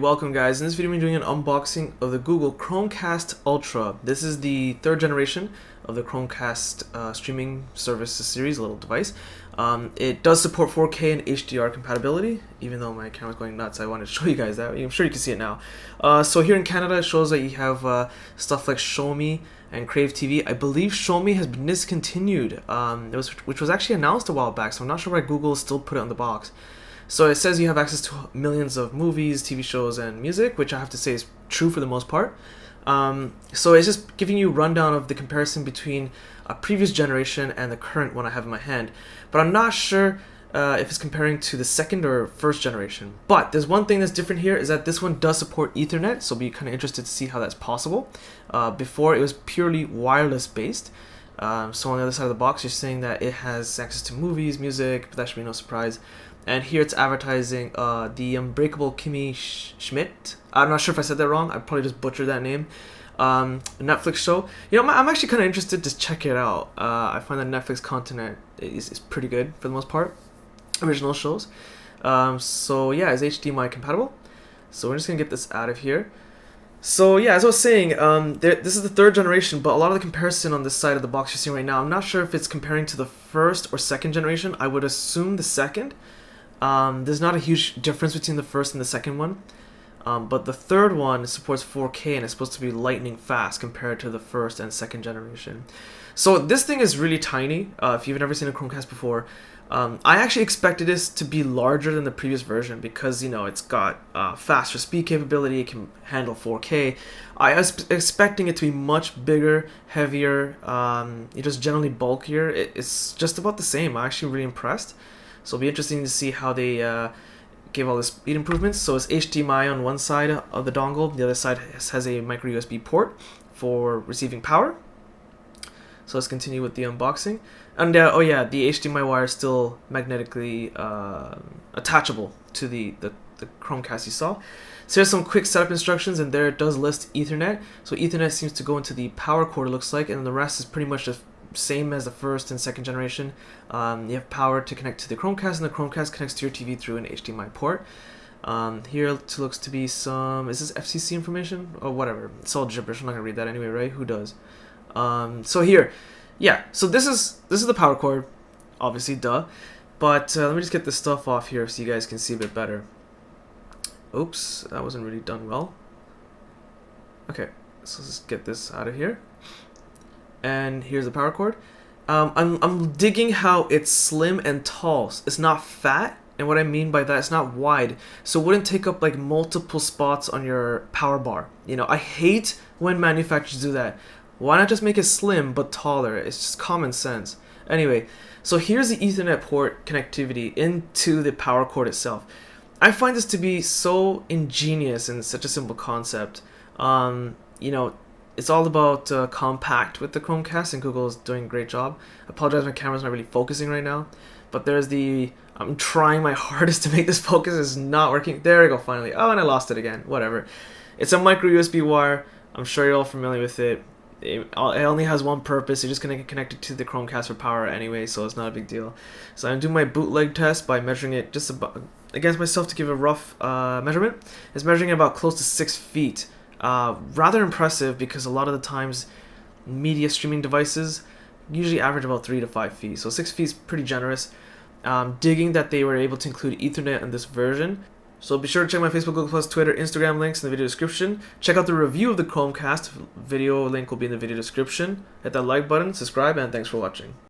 Welcome guys, in this video I'm doing an unboxing of the Google Chromecast Ultra. This is the third generation of the Chromecast streaming services series, little device. It does support 4K and HDR compatibility, even though my camera's going nuts. I wanted to show you guys that. I'm sure you can see it now. So here in Canada it shows that you have stuff like Show Me and Crave TV. I believe Show Me has been discontinued, which was actually announced a while back, so I'm not sure why Google still put it on the box. So it says you have access to millions of movies, TV shows, and music, which I have to say is true for the most part. So it's just giving you a rundown of the comparison between a previous generation and the current one I have in my hand. But I'm not sure if it's comparing to the second or first generation. But there's one thing that's different here, is that this one does support Ethernet, so I'll be kind of interested to see how that's possible. Before it was purely wireless based. So on the other side of the box you're saying that it has access to movies, music, but that should be no surprise. And here it's advertising the Unbreakable Kimmy Schmidt. I'm not sure if I said that wrong. I probably just butchered that name. Netflix show. You know, I'm actually kind of interested to check it out. I find that Netflix content is pretty good for the most part. Original shows. So yeah, it's HDMI compatible. So we're just going to get this out of here. So yeah, as I was saying, this is the third generation, but a lot of the comparison on this side of the box you're seeing right now, I'm not sure if it's comparing to the first or second generation. I would assume the second. There's not a huge difference between the first and the second one, but the third one supports 4K and it's supposed to be lightning fast compared to the first and second generation. So this thing is really tiny. If you've never seen a Chromecast before, I actually expected this to be larger than the previous version because, you know, it's got faster speed capability, it can handle 4K. I was expecting it to be much bigger, heavier, just generally bulkier. It's just about the same. I'm actually really impressed. So it'll be interesting to see how they gave all the speed improvements. So it's HDMI on one side of the dongle, the other side has a micro USB port for receiving power. So let's continue with the unboxing. And oh yeah, the HDMI wire is still magnetically attachable to the Chromecast you saw. So here's some quick setup instructions, and there it does list Ethernet. So Ethernet seems to go into the power cord, it looks like, and the rest is pretty much the same as the first and second generation. You have power to connect to the Chromecast, and the Chromecast connects to your TV through an HDMI port. Here it looks to be some, is this FCC information? Or whatever, it's all gibberish, I'm not gonna read that anyway, right? Who does? So here, yeah, so this is the power cord, obviously, duh. But let me just get this stuff off here so you guys can see a bit better. Oops, that wasn't really done well. Okay, so let's get this out of here. And here's the power cord. I'm digging how it's slim and tall. It's not fat, and what I mean by that, it's not wide, so it wouldn't take up like multiple spots on your power bar. You know, I hate when manufacturers do that. Why not just make it slim but taller? It's just common sense. Anyway, so here's the Ethernet port connectivity into the power cord itself. I find this to be so ingenious and such a simple concept. You know, it's all about compact with the Chromecast, and Google is doing a great job. I apologize, my camera's not really focusing right now, but there's the, I'm trying my hardest to make this focus, it's not working. There we go, finally. Oh, and I lost it again, whatever. It's a micro USB wire. I'm sure you're all familiar with it. It only has one purpose. You're just going to connect it to the Chromecast for power anyway, so it's not a big deal. So I'm doing my bootleg test by measuring it just about against myself to give a rough measurement. It's measuring about close to 6 feet. Rather impressive, because a lot of the times media streaming devices usually average about 3 to 5 feet, so 6 feet is pretty generous. Digging that they were able to include Ethernet in this version. So be sure to check my Facebook, Google+, Twitter, Instagram links in the video description. Check out the review of the Chromecast. Video link will be in the video description. Hit that like button, subscribe, and thanks for watching.